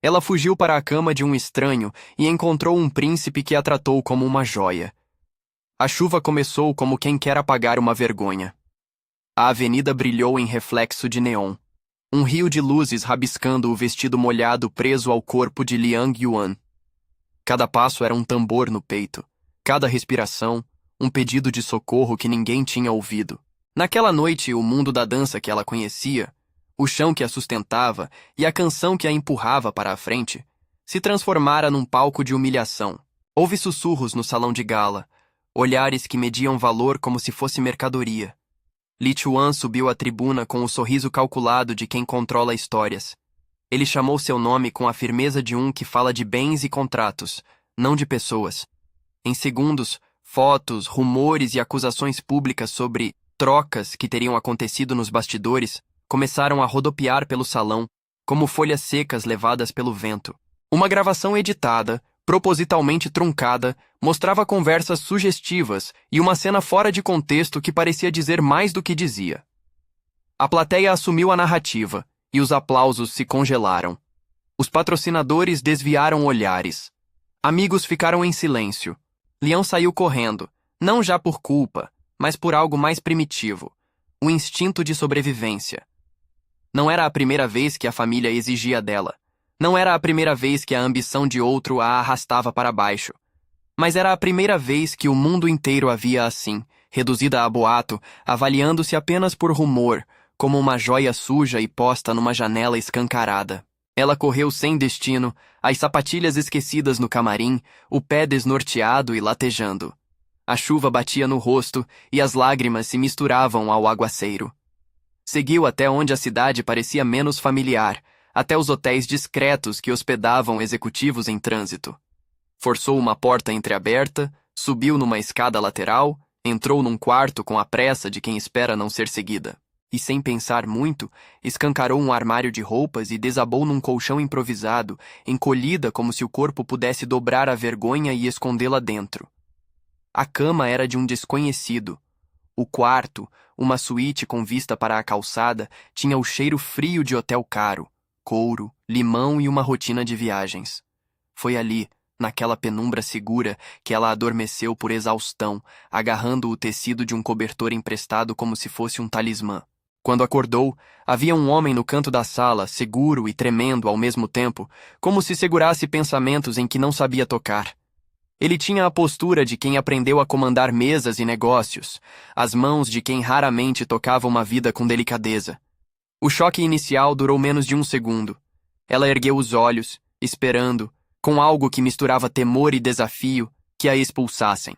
Ela fugiu para a cama de um estranho e encontrou um príncipe que a tratou como uma joia. A chuva começou como quem quer apagar uma vergonha. A avenida brilhou em reflexo de neon. Um rio de luzes rabiscando o vestido molhado preso ao corpo de Liang Yuan. Cada passo era um tambor no peito. Cada respiração, um pedido de socorro que ninguém tinha ouvido. Naquela noite, o mundo da dança que ela conhecia, o chão que a sustentava e a canção que a empurrava para a frente, se transformara num palco de humilhação. Houve sussurros no salão de gala, olhares que mediam valor como se fosse mercadoria. Li Chuan subiu à tribuna com o sorriso calculado de quem controla histórias. Ele chamou seu nome com a firmeza de um que fala de bens e contratos, não de pessoas. Em segundos, fotos, rumores e acusações públicas sobre trocas que teriam acontecido nos bastidores começaram a rodopiar pelo salão, como folhas secas levadas pelo vento. Uma gravação editada, propositalmente truncada, mostrava conversas sugestivas e uma cena fora de contexto que parecia dizer mais do que dizia. A plateia assumiu a narrativa, e os aplausos se congelaram. Os patrocinadores desviaram olhares. Amigos ficaram em silêncio. Leão saiu correndo, não já por culpa, mas por algo mais primitivo, o instinto de sobrevivência. Não era a primeira vez que a família exigia dela. Não era a primeira vez que a ambição de outro a arrastava para baixo. Mas era a primeira vez que o mundo inteiro a via assim, reduzida a boato, avaliando-se apenas por rumor, como uma joia suja e posta numa janela escancarada. Ela correu sem destino, as sapatilhas esquecidas no camarim, o pé desnorteado e latejando. A chuva batia no rosto e as lágrimas se misturavam ao aguaceiro. Seguiu até onde a cidade parecia menos familiar, até os hotéis discretos que hospedavam executivos em trânsito. Forçou uma porta entreaberta, subiu numa escada lateral, entrou num quarto com a pressa de quem espera não ser seguida. E sem pensar muito, escancarou um armário de roupas e desabou num colchão improvisado, encolhida como se o corpo pudesse dobrar a vergonha e escondê-la dentro. A cama era de um desconhecido. O quarto, uma suíte com vista para a calçada, tinha o cheiro frio de hotel caro, couro, limão e uma rotina de viagens. Foi ali, naquela penumbra segura, que ela adormeceu por exaustão, agarrando o tecido de um cobertor emprestado como se fosse um talismã. Quando acordou, havia um homem no canto da sala, seguro e tremendo ao mesmo tempo, como se segurasse pensamentos em que não sabia tocar. Ele tinha a postura de quem aprendeu a comandar mesas e negócios, as mãos de quem raramente tocava uma vida com delicadeza. O choque inicial durou menos de um segundo. Ela ergueu os olhos, esperando, com algo que misturava temor e desafio, que a expulsassem.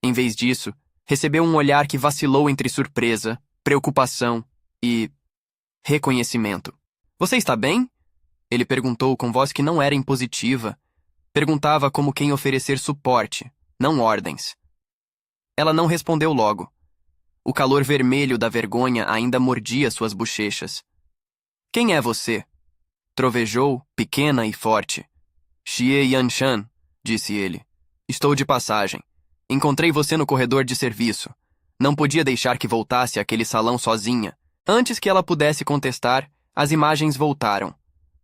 Em vez disso, recebeu um olhar que vacilou entre surpresa, preocupação e reconhecimento. "Você está bem?" Ele perguntou com voz que não era impositiva. Perguntava como quem oferecer suporte, não ordens. Ela não respondeu logo. O calor vermelho da vergonha ainda mordia suas bochechas. "Quem é você?" Trovejou, pequena e forte. "Xie Yanshan", disse ele. "Estou de passagem. Encontrei você no corredor de serviço. Não podia deixar que voltasse àquele salão sozinha. Antes que ela pudesse contestar, as imagens voltaram.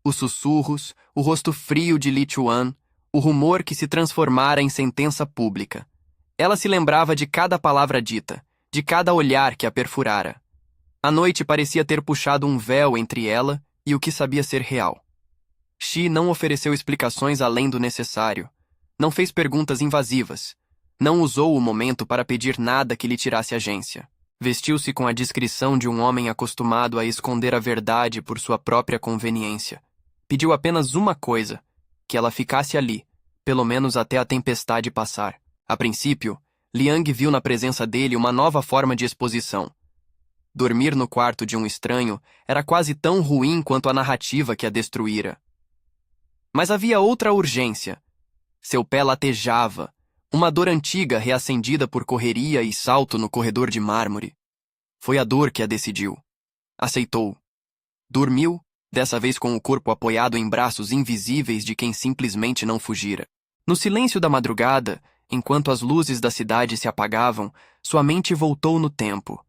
Os sussurros, o rosto frio de Li Chuan, o rumor que se transformara em sentença pública. Ela se lembrava de cada palavra dita, de cada olhar que a perfurara. A noite parecia ter puxado um véu entre ela e o que sabia ser real. Xi não ofereceu explicações além do necessário. Não fez perguntas invasivas. Não usou o momento para pedir nada que lhe tirasse agência. Vestiu-se com a discrição de um homem acostumado a esconder a verdade por sua própria conveniência. Pediu apenas uma coisa, que ela ficasse ali, pelo menos até a tempestade passar. A princípio, Liang viu na presença dele uma nova forma de exposição. Dormir no quarto de um estranho era quase tão ruim quanto a narrativa que a destruíra. Mas havia outra urgência. Seu pé latejava, uma dor antiga reacendida por correria e salto no corredor de mármore. Foi a dor que a decidiu. Aceitou. Dormiu, dessa vez com o corpo apoiado em braços invisíveis de quem simplesmente não fugira. No silêncio da madrugada, enquanto as luzes da cidade se apagavam, sua mente voltou no tempo.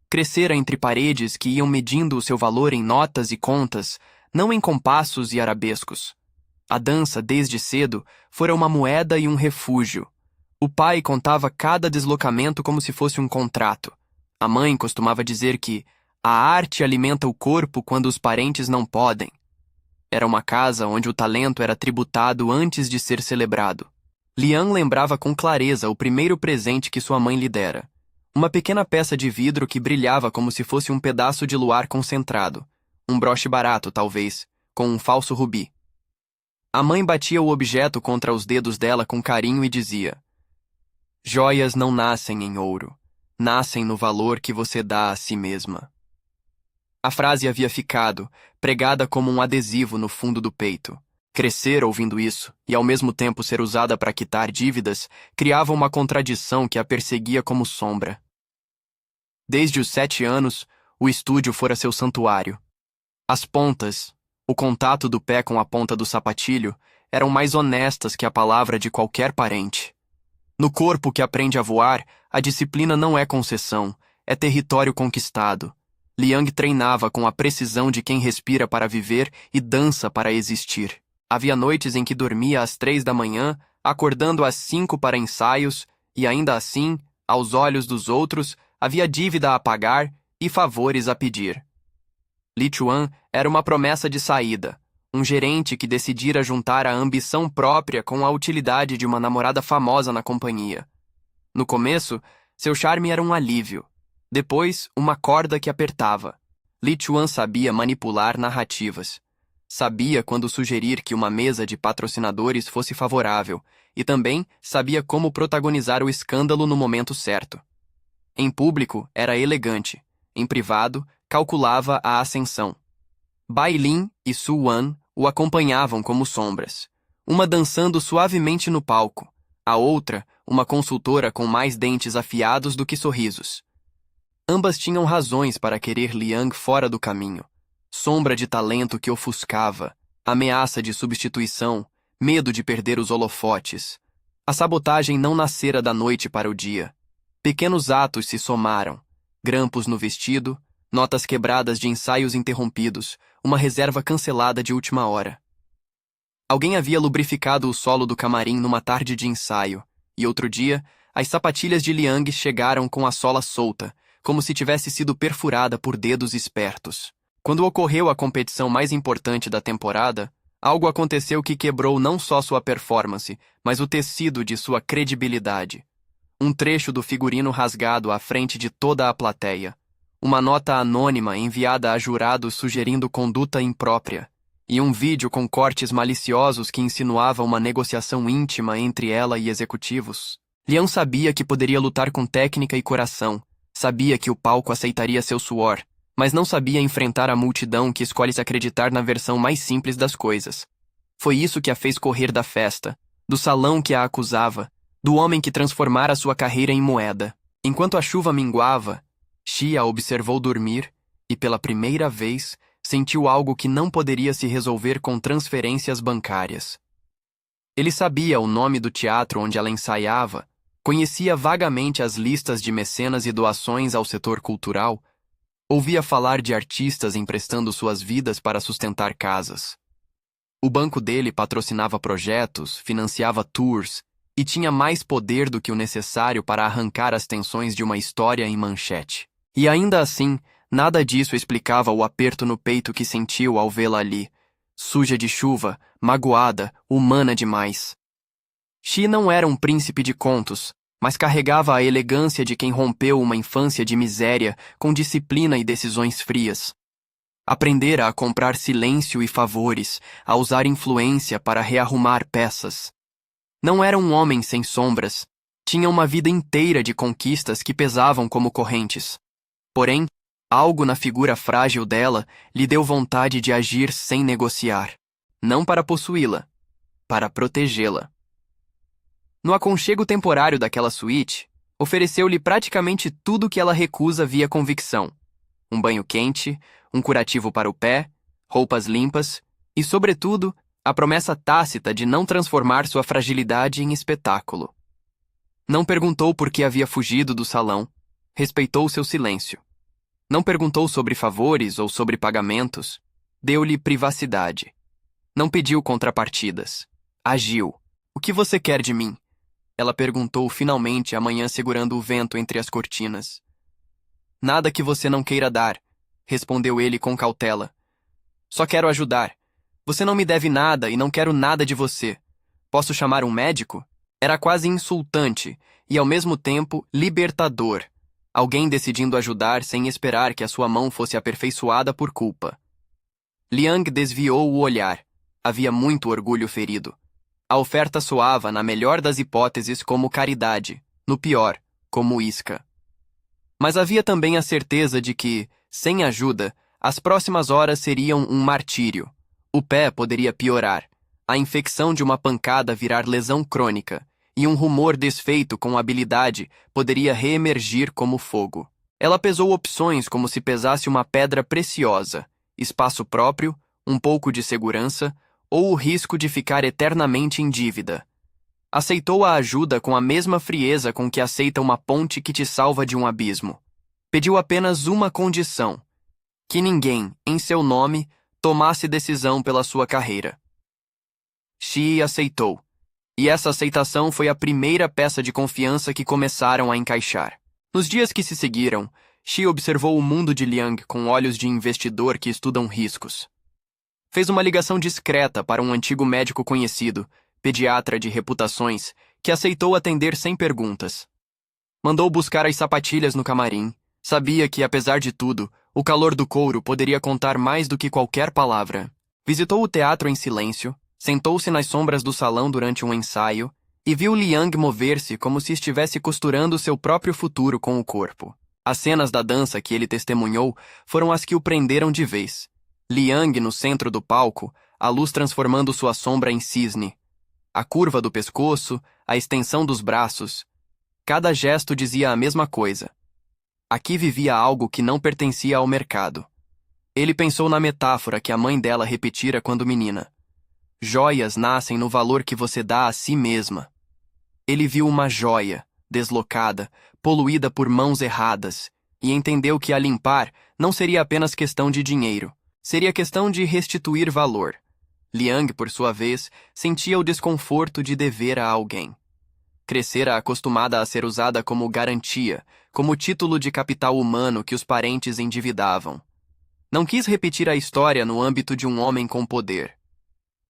Crescera entre paredes que iam medindo o seu valor em notas e contas, não em compassos e arabescos. A dança, desde cedo, fora uma moeda e um refúgio. O pai contava cada deslocamento como se fosse um contrato. A mãe costumava dizer que a arte alimenta o corpo quando os parentes não podem. Era uma casa onde o talento era tributado antes de ser celebrado. Liang lembrava com clareza o primeiro presente que sua mãe lhe dera. Uma pequena peça de vidro que brilhava como se fosse um pedaço de luar concentrado. Um broche barato, talvez, com um falso rubi. A mãe batia o objeto contra os dedos dela com carinho e dizia: "Joias não nascem em ouro. Nascem no valor que você dá a si mesma." A frase havia ficado, pregada como um adesivo no fundo do peito. Crescer ouvindo isso, e ao mesmo tempo ser usada para quitar dívidas, criava uma contradição que a perseguia como sombra. Desde os 7 anos, o estúdio fora seu santuário. As pontas, o contato do pé com a ponta do sapatilho, eram mais honestas que a palavra de qualquer parente. No corpo que aprende a voar, a disciplina não é concessão, é território conquistado. Liang treinava com a precisão de quem respira para viver e dança para existir. Havia noites em que dormia às 3 da manhã, acordando às 5 para ensaios, e ainda assim, aos olhos dos outros, havia dívida a pagar e favores a pedir. Li Chuan era uma promessa de saída, um gerente que decidira juntar a ambição própria com a utilidade de uma namorada famosa na companhia. No começo, seu charme era um alívio. Depois, uma corda que apertava. Li Chuan sabia manipular narrativas. Sabia quando sugerir que uma mesa de patrocinadores fosse favorável, e também sabia como protagonizar o escândalo no momento certo. Em público, era elegante. Em privado, calculava a ascensão. Bai Lin e Su Wan o acompanhavam como sombras. Uma dançando suavemente no palco, a outra, uma consultora com mais dentes afiados do que sorrisos. Ambas tinham razões para querer Liang fora do caminho. Sombra de talento que ofuscava, ameaça de substituição, medo de perder os holofotes. A sabotagem não nascera da noite para o dia. Pequenos atos se somaram. Grampos no vestido, notas quebradas de ensaios interrompidos, uma reserva cancelada de última hora. Alguém havia lubrificado o solo do camarim numa tarde de ensaio, e outro dia, as sapatilhas de Liang chegaram com a sola solta, como se tivesse sido perfurada por dedos espertos. Quando ocorreu a competição mais importante da temporada, algo aconteceu que quebrou não só sua performance, mas o tecido de sua credibilidade. Um trecho do figurino rasgado à frente de toda a plateia. Uma nota anônima enviada a jurados sugerindo conduta imprópria. E um vídeo com cortes maliciosos que insinuava uma negociação íntima entre ela e executivos. Liang sabia que poderia lutar com técnica e coração. Sabia que o palco aceitaria seu suor, mas não sabia enfrentar a multidão que escolhe se acreditar na versão mais simples das coisas. Foi isso que a fez correr da festa, do salão que a acusava, do homem que transformara sua carreira em moeda. Enquanto a chuva minguava, Xi a observou dormir e, pela primeira vez, sentiu algo que não poderia se resolver com transferências bancárias. Ele sabia o nome do teatro onde ela ensaiava, conhecia vagamente as listas de mecenas e doações ao setor cultural, ouvia falar de artistas emprestando suas vidas para sustentar casas. O banco dele patrocinava projetos, financiava tours e tinha mais poder do que o necessário para arrancar as tensões de uma história em manchete. E ainda assim, nada disso explicava o aperto no peito que sentiu ao vê-la ali, suja de chuva, magoada, humana demais. Xi não era um príncipe de contos, mas carregava a elegância de quem rompeu uma infância de miséria com disciplina e decisões frias. Aprendera a comprar silêncio e favores, a usar influência para rearrumar peças. Não era um homem sem sombras. Tinha uma vida inteira de conquistas que pesavam como correntes. Porém, algo na figura frágil dela lhe deu vontade de agir sem negociar. Não para possuí-la, para protegê-la. No aconchego temporário daquela suíte, ofereceu-lhe praticamente tudo que ela recusa via convicção. Um banho quente, um curativo para o pé, roupas limpas e, sobretudo, a promessa tácita de não transformar sua fragilidade em espetáculo. Não perguntou por que havia fugido do salão, respeitou seu silêncio. Não perguntou sobre favores ou sobre pagamentos, deu-lhe privacidade. Não pediu contrapartidas. Agiu. O que você quer de mim? Ela perguntou finalmente amanhã segurando o vento entre as cortinas. Nada que você não queira dar, respondeu ele com cautela. Só quero ajudar. Você não me deve nada e não quero nada de você. Posso chamar um médico? Era quase insultante e, ao mesmo tempo, libertador. Alguém decidindo ajudar sem esperar que a sua mão fosse aperfeiçoada por culpa. Liang desviou o olhar. Havia muito orgulho ferido. A oferta soava, na melhor das hipóteses, como caridade, no pior, como isca. Mas havia também a certeza de que, sem ajuda, as próximas horas seriam um martírio. O pé poderia piorar, a infecção de uma pancada virar lesão crônica, e um rumor desfeito com habilidade poderia reemergir como fogo. Ela pesou opções como se pesasse uma pedra preciosa, espaço próprio, um pouco de segurança, ou o risco de ficar eternamente em dívida. Aceitou a ajuda com a mesma frieza com que aceita uma ponte que te salva de um abismo. Pediu apenas uma condição: que ninguém, em seu nome, tomasse decisão pela sua carreira. Xi aceitou, e essa aceitação foi a primeira peça de confiança que começaram a encaixar. Nos dias que se seguiram, Xi observou o mundo de Liang com olhos de investidor que estudam riscos. Fez uma ligação discreta para um antigo médico conhecido, pediatra de reputações, que aceitou atender sem perguntas. Mandou buscar as sapatilhas no camarim. Sabia que, apesar de tudo, o calor do couro poderia contar mais do que qualquer palavra. Visitou o teatro em silêncio, sentou-se nas sombras do salão durante um ensaio e viu Liang mover-se como se estivesse costurando seu próprio futuro com o corpo. As cenas da dança que ele testemunhou foram as que o prenderam de vez. Liang no centro do palco, a luz transformando sua sombra em cisne. A curva do pescoço, a extensão dos braços. Cada gesto dizia a mesma coisa. Aqui vivia algo que não pertencia ao mercado. Ele pensou na metáfora que a mãe dela repetira quando menina. Joias nascem no valor que você dá a si mesma. Ele viu uma joia, deslocada, poluída por mãos erradas, e entendeu que a limpar não seria apenas questão de dinheiro. Seria questão de restituir valor. Liang, por sua vez, sentia o desconforto de dever a alguém. Crescera acostumada a ser usada como garantia, como título de capital humano que os parentes endividavam. Não quis repetir a história no âmbito de um homem com poder.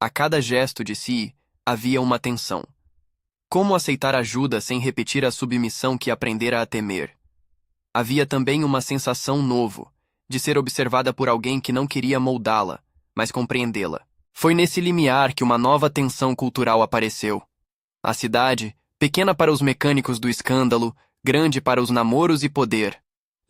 A cada gesto de si, havia uma tensão. Como aceitar ajuda sem repetir a submissão que aprendera a temer? Havia também uma sensação novo, de ser observada por alguém que não queria moldá-la, mas compreendê-la. Foi nesse limiar que uma nova tensão cultural apareceu. A cidade, pequena para os mecânicos do escândalo, grande para os namoros e poder.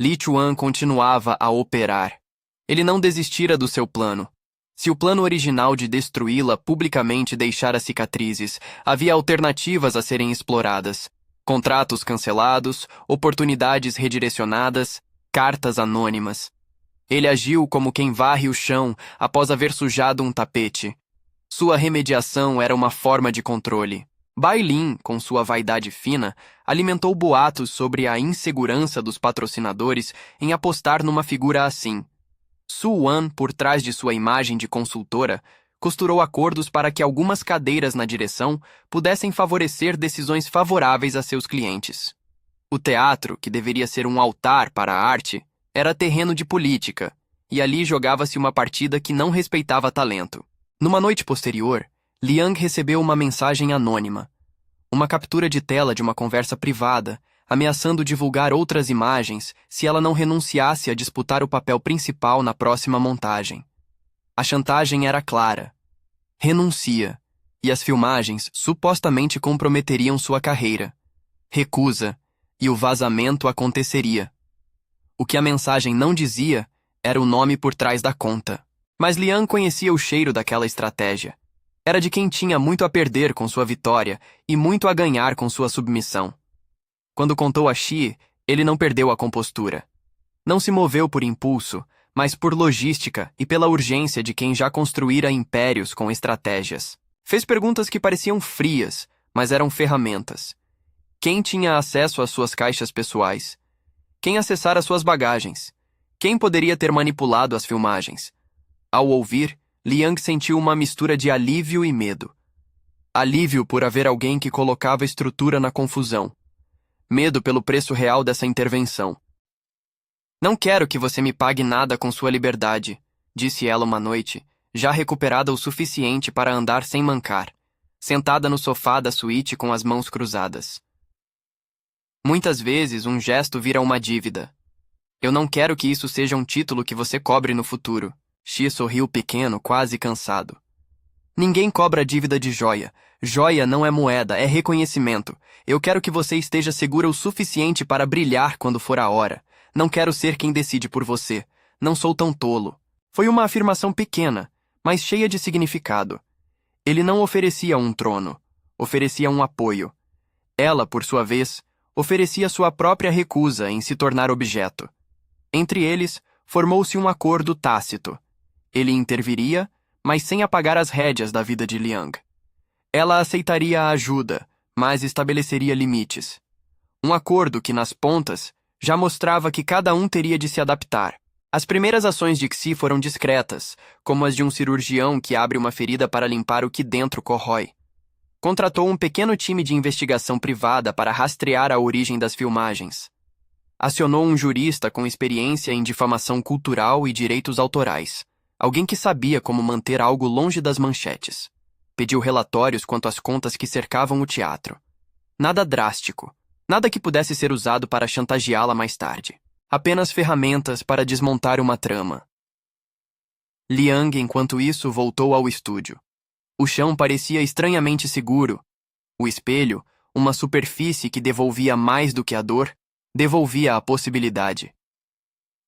Li Chuan continuava a operar. Ele não desistira do seu plano. Se o plano original de destruí-la publicamente deixara cicatrizes, havia alternativas a serem exploradas. Contratos cancelados, oportunidades redirecionadas, cartas anônimas. Ele agiu como quem varre o chão após haver sujado um tapete. Sua remediação era uma forma de controle. Bai Lin, com sua vaidade fina, alimentou boatos sobre a insegurança dos patrocinadores em apostar numa figura assim. Su Wan, por trás de sua imagem de consultora, costurou acordos para que algumas cadeiras na direção pudessem favorecer decisões favoráveis a seus clientes. O teatro, que deveria ser um altar para a arte, era terreno de política, e ali jogava-se uma partida que não respeitava talento. Numa noite posterior, Liang recebeu uma mensagem anônima. Uma captura de tela de uma conversa privada, ameaçando divulgar outras imagens se ela não renunciasse a disputar o papel principal na próxima montagem. A chantagem era clara. Renuncia, e as filmagens supostamente comprometeriam sua carreira. Recusa, e o vazamento aconteceria. O que a mensagem não dizia era o nome por trás da conta. Mas Liang conhecia o cheiro daquela estratégia. Era de quem tinha muito a perder com sua vitória e muito a ganhar com sua submissão. Quando contou a Xi, ele não perdeu a compostura. Não se moveu por impulso, mas por logística e pela urgência de quem já construíra impérios com estratégias. Fez perguntas que pareciam frias, mas eram ferramentas. Quem tinha acesso às suas caixas pessoais? Quem acessara suas bagagens? Quem poderia ter manipulado as filmagens? Ao ouvir, Liang sentiu uma mistura de alívio e medo. Alívio por haver alguém que colocava estrutura na confusão. Medo pelo preço real dessa intervenção. Não quero que você me pague nada com sua liberdade, disse ela uma noite, já recuperada o suficiente para andar sem mancar, sentada no sofá da suíte com as mãos cruzadas. Muitas vezes um gesto vira uma dívida. Eu não quero que isso seja um título que você cobre no futuro. Xi sorriu pequeno, quase cansado. Ninguém cobra dívida de joia. Joia não é moeda, é reconhecimento. Eu quero que você esteja segura o suficiente para brilhar quando for a hora. Não quero ser quem decide por você. Não sou tão tolo. Foi uma afirmação pequena, mas cheia de significado. Ele não oferecia um trono. Oferecia um apoio. Ela, por sua vez, oferecia sua própria recusa em se tornar objeto. Entre eles, formou-se um acordo tácito. Ele interviria, mas sem apagar as rédeas da vida de Liang. Ela aceitaria a ajuda, mas estabeleceria limites. Um acordo que, nas pontas, já mostrava que cada um teria de se adaptar. As primeiras ações de Xi foram discretas, como as de um cirurgião que abre uma ferida para limpar o que dentro corrói. Contratou um pequeno time de investigação privada para rastrear a origem das filmagens. Acionou um jurista com experiência em difamação cultural e direitos autorais, alguém que sabia como manter algo longe das manchetes. Pediu relatórios quanto às contas que cercavam o teatro. Nada drástico, nada que pudesse ser usado para chantageá-la mais tarde. Apenas ferramentas para desmontar uma trama. Liang, enquanto isso, voltou ao estúdio. O chão parecia estranhamente seguro. O espelho, uma superfície que devolvia mais do que a dor, devolvia a possibilidade.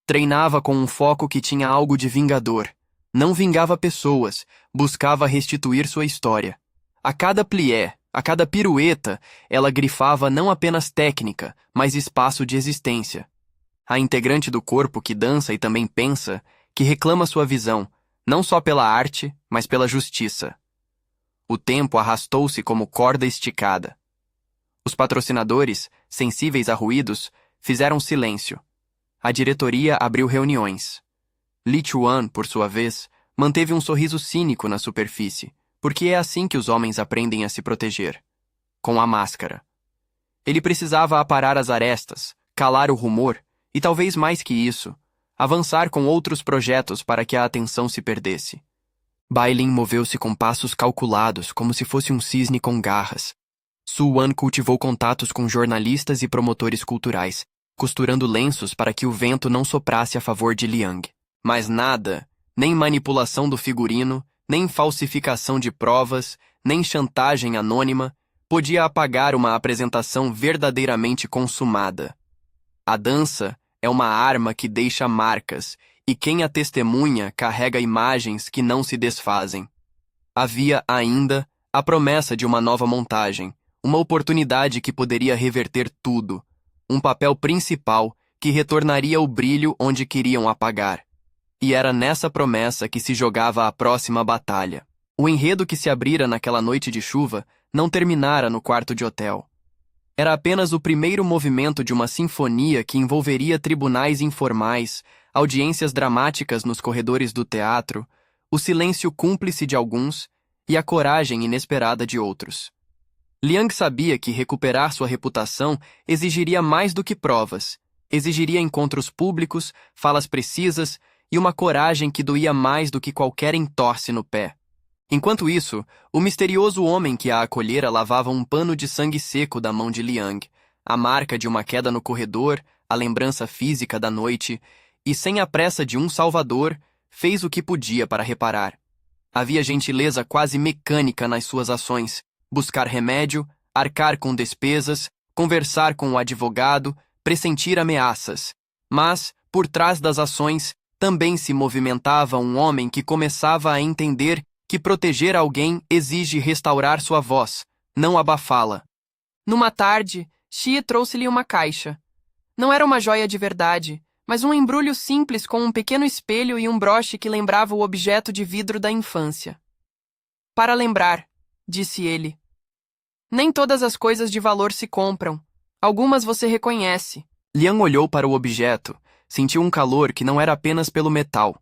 Treinava com um foco que tinha algo de vingador. Não vingava pessoas, buscava restituir sua história. A cada plié, a cada pirueta, ela grifava não apenas técnica, mas espaço de existência. A integrante do corpo que dança e também pensa, que reclama sua visão, não só pela arte, mas pela justiça. O tempo arrastou-se como corda esticada. Os patrocinadores, sensíveis a ruídos, fizeram silêncio. A diretoria abriu reuniões. Li Chuan, por sua vez, manteve um sorriso cínico na superfície, porque é assim que os homens aprendem a se proteger. Com a máscara. Ele precisava aparar as arestas, calar o rumor, e talvez mais que isso, avançar com outros projetos para que a atenção se perdesse. Bailin moveu-se com passos calculados, como se fosse um cisne com garras. Su Wan cultivou contatos com jornalistas e promotores culturais, costurando lenços para que o vento não soprasse a favor de Liang. Mas nada, nem manipulação do figurino, nem falsificação de provas, nem chantagem anônima, podia apagar uma apresentação verdadeiramente consumada. A dança é uma arma que deixa marcas, e quem a testemunha carrega imagens que não se desfazem. Havia ainda a promessa de uma nova montagem, uma oportunidade que poderia reverter tudo, um papel principal que retornaria o brilho onde queriam apagar. E era nessa promessa que se jogava a próxima batalha. O enredo que se abrira naquela noite de chuva não terminara no quarto de hotel. Era apenas o primeiro movimento de uma sinfonia que envolveria tribunais informais, audiências dramáticas nos corredores do teatro, o silêncio cúmplice de alguns e a coragem inesperada de outros. Liang sabia que recuperar sua reputação exigiria mais do que provas, exigiria encontros públicos, falas precisas e uma coragem que doía mais do que qualquer entorse no pé. Enquanto isso, o misterioso homem que a acolhera lavava um pano de sangue seco da mão de Liang, a marca de uma queda no corredor, a lembrança física da noite, e sem a pressa de um salvador, fez o que podia para reparar. Havia gentileza quase mecânica nas suas ações, buscar remédio, arcar com despesas, conversar com o advogado, pressentir ameaças. Mas, por trás das ações, também se movimentava um homem que começava a entender que proteger alguém exige restaurar sua voz, não abafá-la. Numa tarde, Xi trouxe-lhe uma caixa. Não era uma joia de verdade, mas um embrulho simples com um pequeno espelho e um broche que lembrava o objeto de vidro da infância. Para lembrar, disse ele. Nem todas as coisas de valor se compram. Algumas você reconhece. Liang olhou para o objeto, sentiu um calor que não era apenas pelo metal.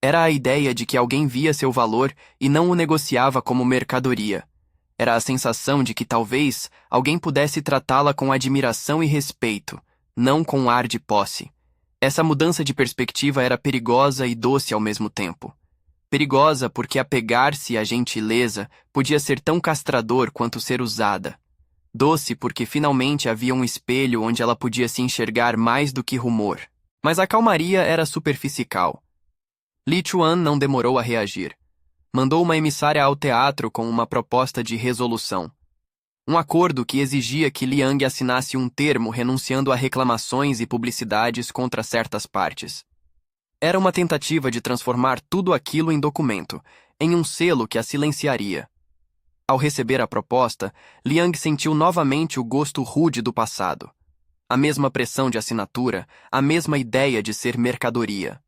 Era a ideia de que alguém via seu valor e não o negociava como mercadoria. Era a sensação de que talvez alguém pudesse tratá-la com admiração e respeito, não com ar de posse. Essa mudança de perspectiva era perigosa e doce ao mesmo tempo. Perigosa porque apegar-se à gentileza podia ser tão castrador quanto ser usada. Doce porque finalmente havia um espelho onde ela podia se enxergar mais do que rumor. Mas a calmaria era superficial. Li Chuan não demorou a reagir. Mandou uma emissária ao teatro com uma proposta de resolução. Um acordo que exigia que Liang assinasse um termo renunciando a reclamações e publicidades contra certas partes. Era uma tentativa de transformar tudo aquilo em documento, em um selo que a silenciaria. Ao receber a proposta, Liang sentiu novamente o gosto rude do passado. A mesma pressão de assinatura, a mesma ideia de ser mercadoria.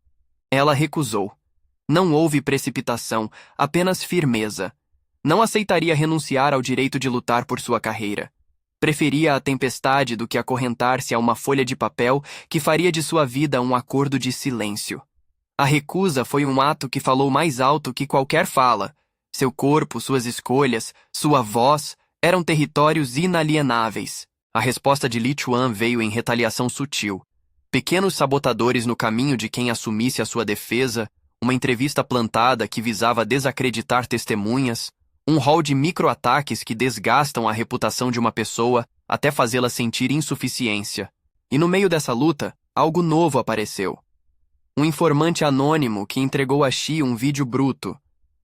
Ela recusou. Não houve precipitação, apenas firmeza. Não aceitaria renunciar ao direito de lutar por sua carreira. Preferia a tempestade do que acorrentar-se a uma folha de papel que faria de sua vida um acordo de silêncio. A recusa foi um ato que falou mais alto que qualquer fala. Seu corpo, suas escolhas, sua voz eram territórios inalienáveis. A resposta de Li Chuan veio em retaliação sutil. Pequenos sabotadores no caminho de quem assumisse a sua defesa, uma entrevista plantada que visava desacreditar testemunhas, um rol de microataques que desgastam a reputação de uma pessoa até fazê-la sentir insuficiência. E no meio dessa luta, algo novo apareceu. Um informante anônimo que entregou a Xi um vídeo bruto,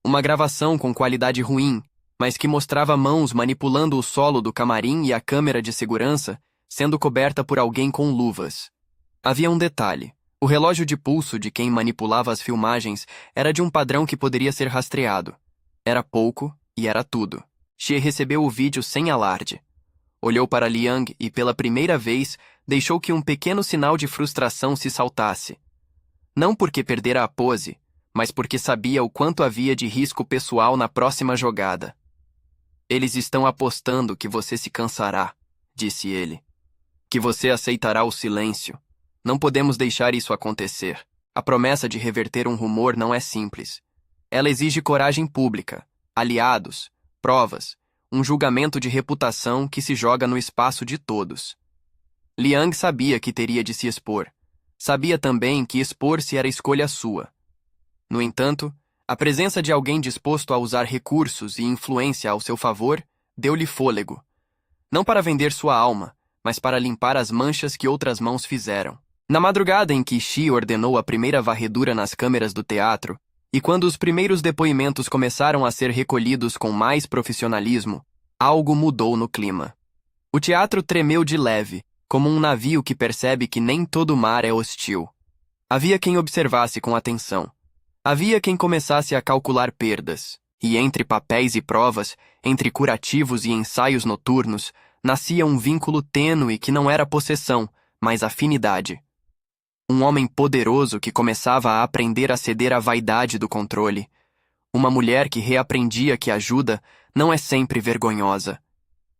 uma gravação com qualidade ruim, mas que mostrava mãos manipulando o solo do camarim e a câmera de segurança sendo coberta por alguém com luvas. Havia um detalhe. O relógio de pulso de quem manipulava as filmagens era de um padrão que poderia ser rastreado. Era pouco e era tudo. Xie recebeu o vídeo sem alarde. Olhou para Liang e, pela primeira vez, deixou que um pequeno sinal de frustração se saltasse. Não porque perdera a pose, mas porque sabia o quanto havia de risco pessoal na próxima jogada. Eles estão apostando que você se cansará, disse ele. Que você aceitará o silêncio. Não podemos deixar isso acontecer. A promessa de reverter um rumor não é simples. Ela exige coragem pública, aliados, provas, um julgamento de reputação que se joga no espaço de todos. Liang sabia que teria de se expor. Sabia também que expor-se era escolha sua. No entanto, a presença de alguém disposto a usar recursos e influência ao seu favor deu-lhe fôlego. Não para vender sua alma, mas para limpar as manchas que outras mãos fizeram. Na madrugada em que Xi ordenou a primeira varredura nas câmeras do teatro, e quando os primeiros depoimentos começaram a ser recolhidos com mais profissionalismo, algo mudou no clima. O teatro tremeu de leve, como um navio que percebe que nem todo mar é hostil. Havia quem observasse com atenção. Havia quem começasse a calcular perdas, e entre papéis e provas, entre curativos e ensaios noturnos, nascia um vínculo tênue que não era possessão, mas afinidade. Um homem poderoso que começava a aprender a ceder à vaidade do controle. Uma mulher que reaprendia que a ajuda não é sempre vergonhosa.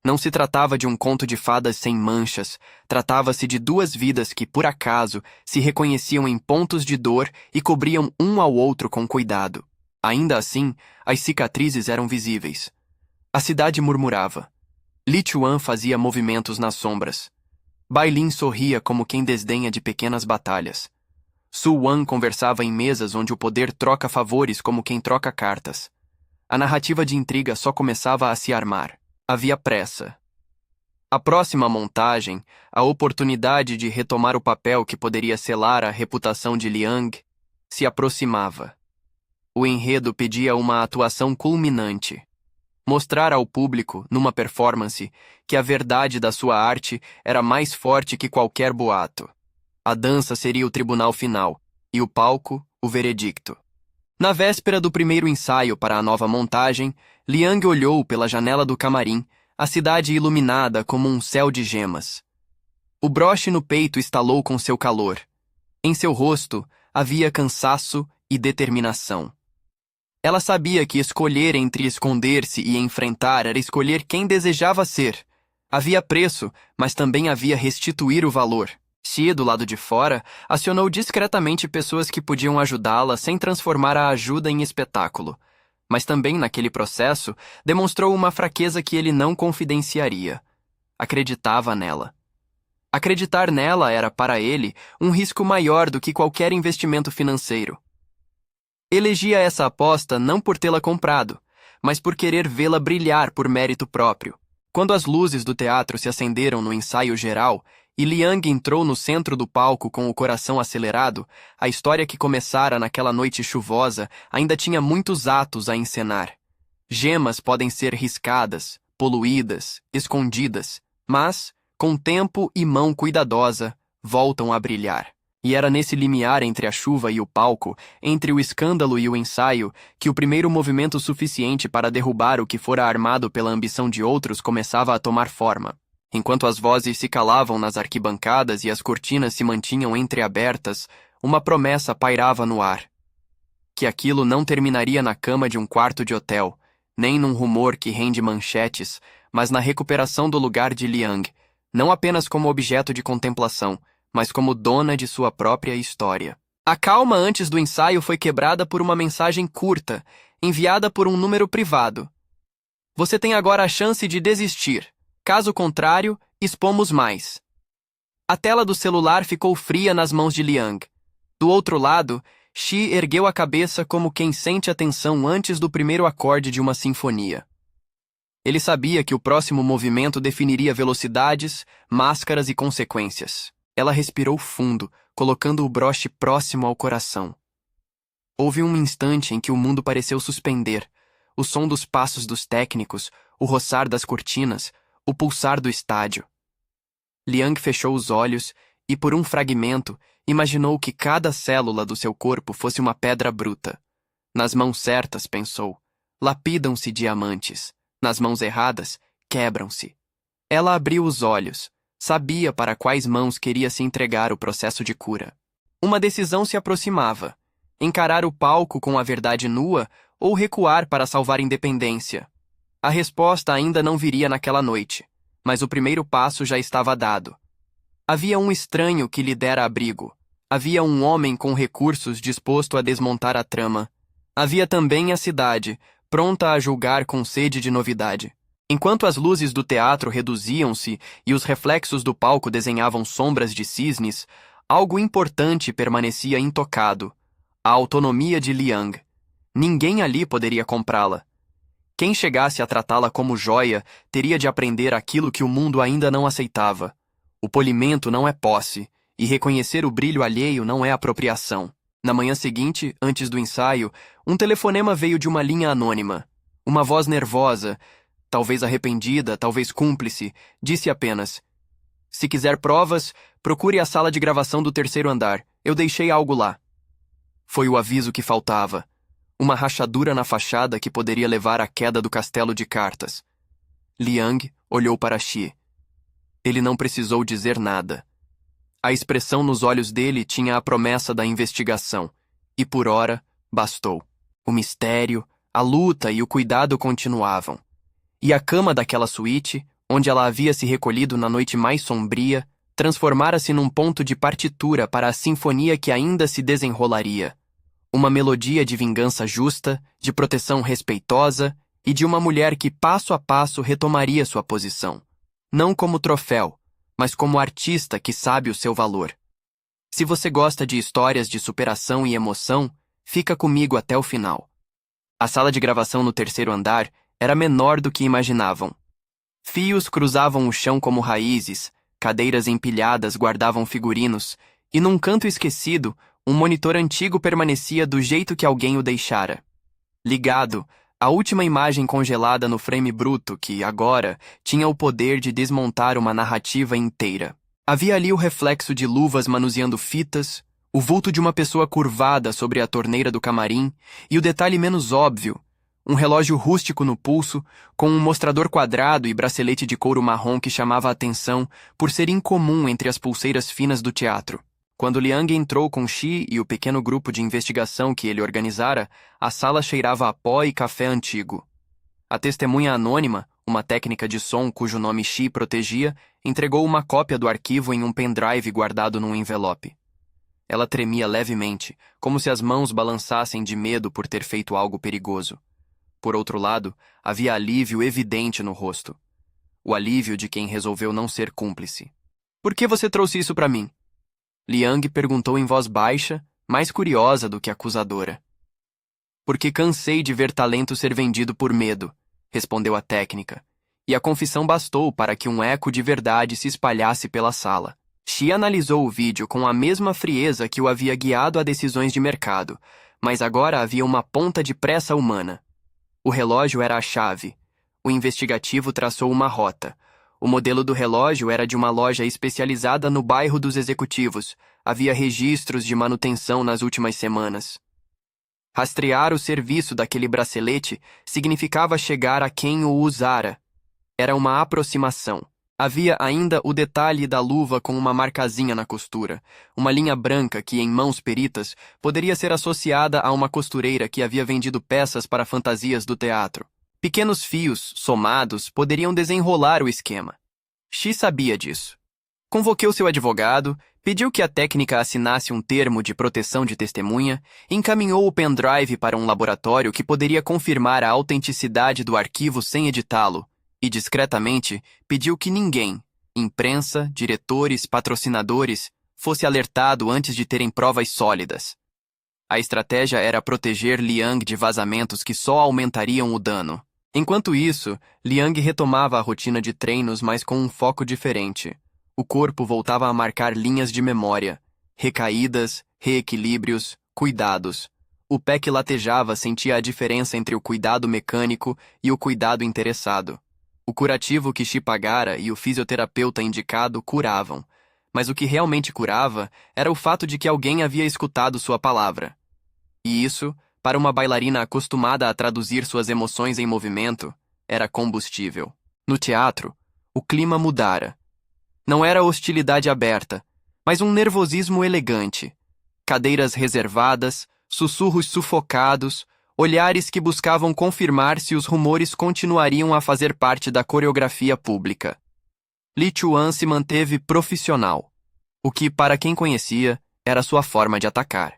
Não se tratava de um conto de fadas sem manchas, tratava-se de duas vidas que, por acaso, se reconheciam em pontos de dor e cobriam um ao outro com cuidado. Ainda assim, as cicatrizes eram visíveis. A cidade murmurava. Li Chuan fazia movimentos nas sombras. Bai Lin sorria como quem desdenha de pequenas batalhas. Su Wan conversava em mesas onde o poder troca favores como quem troca cartas. A narrativa de intriga só começava a se armar. Havia pressa. A próxima montagem, a oportunidade de retomar o papel que poderia selar a reputação de Liang, se aproximava. O enredo pedia uma atuação culminante. Mostrar ao público, numa performance, que a verdade da sua arte era mais forte que qualquer boato. A dança seria o tribunal final, e o palco, o veredicto. Na véspera do primeiro ensaio para a nova montagem, Liang olhou pela janela do camarim, a cidade iluminada como um céu de gemas. O broche no peito estalou com seu calor. Em seu rosto havia cansaço e determinação. Ela sabia que escolher entre esconder-se e enfrentar era escolher quem desejava ser. Havia preço, mas também havia restituir o valor. Xie, do lado de fora, acionou discretamente pessoas que podiam ajudá-la sem transformar a ajuda em espetáculo. Mas também, naquele processo, demonstrou uma fraqueza que ele não confidenciaria. Acreditava nela. Acreditar nela era, para ele, um risco maior do que qualquer investimento financeiro. Elegia essa aposta não por tê-la comprado, mas por querer vê-la brilhar por mérito próprio. Quando as luzes do teatro se acenderam no ensaio geral e Liang entrou no centro do palco com o coração acelerado, a história que começara naquela noite chuvosa ainda tinha muitos atos a encenar. Gemas podem ser riscadas, poluídas, escondidas, mas, com tempo e mão cuidadosa, voltam a brilhar. E era nesse limiar entre a chuva e o palco, entre o escândalo e o ensaio, que o primeiro movimento suficiente para derrubar o que fora armado pela ambição de outros começava a tomar forma. Enquanto as vozes se calavam nas arquibancadas e as cortinas se mantinham entreabertas, uma promessa pairava no ar. Que aquilo não terminaria na cama de um quarto de hotel, nem num rumor que rende manchetes, mas na recuperação do lugar de Liang, não apenas como objeto de contemplação, mas como dona de sua própria história. A calma antes do ensaio foi quebrada por uma mensagem curta, enviada por um número privado. Você tem agora a chance de desistir. Caso contrário, expomos mais. A tela do celular ficou fria nas mãos de Liang. Do outro lado, Xi ergueu a cabeça como quem sente a tensão antes do primeiro acorde de uma sinfonia. Ele sabia que o próximo movimento definiria velocidades, máscaras e consequências. Ela respirou fundo, colocando o broche próximo ao coração. Houve um instante em que o mundo pareceu suspender. O som dos passos dos técnicos, o roçar das cortinas, o pulsar do estádio. Liang fechou os olhos e, por um fragmento, imaginou que cada célula do seu corpo fosse uma pedra bruta. Nas mãos certas, pensou, lapidam-se diamantes. Nas mãos erradas, quebram-se. Ela abriu os olhos. Sabia para quais mãos queria se entregar o processo de cura. Uma decisão se aproximava. Encarar o palco com a verdade nua ou recuar para salvar a independência. A resposta ainda não viria naquela noite, mas o primeiro passo já estava dado. Havia um estranho que lhe dera abrigo. Havia um homem com recursos disposto a desmontar a trama. Havia também a cidade, pronta a julgar com sede de novidade. Enquanto as luzes do teatro reduziam-se e os reflexos do palco desenhavam sombras de cisnes, algo importante permanecia intocado: a autonomia de Liang. Ninguém ali poderia comprá-la. Quem chegasse a tratá-la como joia teria de aprender aquilo que o mundo ainda não aceitava. O polimento não é posse, e reconhecer o brilho alheio não é apropriação. Na manhã seguinte, antes do ensaio, um telefonema veio de uma linha anônima. Uma voz nervosa, talvez arrependida, talvez cúmplice, disse apenas: "Se quiser provas, procure a sala de gravação do terceiro andar. Eu deixei algo lá." Foi o aviso que faltava. Uma rachadura na fachada que poderia levar à queda do castelo de cartas. Liang olhou para Xi. Ele não precisou dizer nada. A expressão nos olhos dele tinha a promessa da investigação, e por ora, bastou. O mistério, a luta e o cuidado continuavam. E a cama daquela suíte, onde ela havia se recolhido na noite mais sombria, transformara-se num ponto de partitura para a sinfonia que ainda se desenrolaria. Uma melodia de vingança justa, de proteção respeitosa e de uma mulher que passo a passo retomaria sua posição. Não como troféu, mas como artista que sabe o seu valor. Se você gosta de histórias de superação e emoção, fica comigo até o final. A sala de gravação no terceiro andar era menor do que imaginavam. Fios cruzavam o chão como raízes, cadeiras empilhadas guardavam figurinos, e num canto esquecido, um monitor antigo permanecia do jeito que alguém o deixara. Ligado, a última imagem congelada no frame bruto que, agora, tinha o poder de desmontar uma narrativa inteira. Havia ali o reflexo de luvas manuseando fitas, o vulto de uma pessoa curvada sobre a torneira do camarim e o detalhe menos óbvio, um relógio rústico no pulso, com um mostrador quadrado e bracelete de couro marrom que chamava a atenção por ser incomum entre as pulseiras finas do teatro. Quando Liang entrou com Xi e o pequeno grupo de investigação que ele organizara, a sala cheirava a pó e café antigo. A testemunha anônima, Uma técnica de som cujo nome Xi protegia entregou uma cópia do arquivo em um pendrive guardado num envelope. Ela tremia levemente, como se as mãos balançassem de medo por ter feito algo perigoso. Por outro lado, havia alívio evidente no rosto. O alívio de quem resolveu não ser cúmplice. "Por que você trouxe isso para mim?" Liang perguntou em voz baixa, mais curiosa do que acusadora. "Porque cansei de ver talento ser vendido por medo", respondeu a técnica, e a confissão bastou para que um eco de verdade se espalhasse pela sala. Xi analisou o vídeo com a mesma frieza que o havia guiado a decisões de mercado, mas agora havia uma ponta de pressa humana. O relógio era a chave. O investigativo traçou uma rota. O modelo do relógio era de uma loja especializada no bairro dos executivos. Havia registros de manutenção nas últimas semanas. Rastrear o serviço daquele bracelete significava chegar a quem o usara. Era uma aproximação. Havia ainda o detalhe da luva com uma marcazinha na costura, uma linha branca que, em mãos peritas, poderia ser associada a uma costureira que havia vendido peças para fantasias do teatro. Pequenos fios, somados, poderiam desenrolar o esquema. Xi sabia disso. Convoqueu seu advogado, pediu que a técnica assinasse um termo de proteção de testemunha, encaminhou o pendrive para um laboratório que poderia confirmar a autenticidade do arquivo sem editá-lo, e discretamente pediu que ninguém, imprensa, diretores, patrocinadores, fosse alertado antes de terem provas sólidas. A estratégia era proteger Liang de vazamentos que só aumentariam o dano. Enquanto isso, Liang retomava a rotina de treinos, mas com um foco diferente. O corpo voltava a marcar linhas de memória, recaídas, reequilíbrios, cuidados. O pé que latejava sentia a diferença entre o cuidado mecânico e o cuidado interessado. O curativo que Xi pagara e o fisioterapeuta indicado curavam, mas o que realmente curava era o fato de que alguém havia escutado sua palavra. E isso, para uma bailarina acostumada a traduzir suas emoções em movimento, era combustível. No teatro, o clima mudara. Não era hostilidade aberta, mas um nervosismo elegante. Cadeiras reservadas, sussurros sufocados, olhares que buscavam confirmar se os rumores continuariam a fazer parte da coreografia pública. Li Chuan se manteve profissional, o que, para quem conhecia, era sua forma de atacar.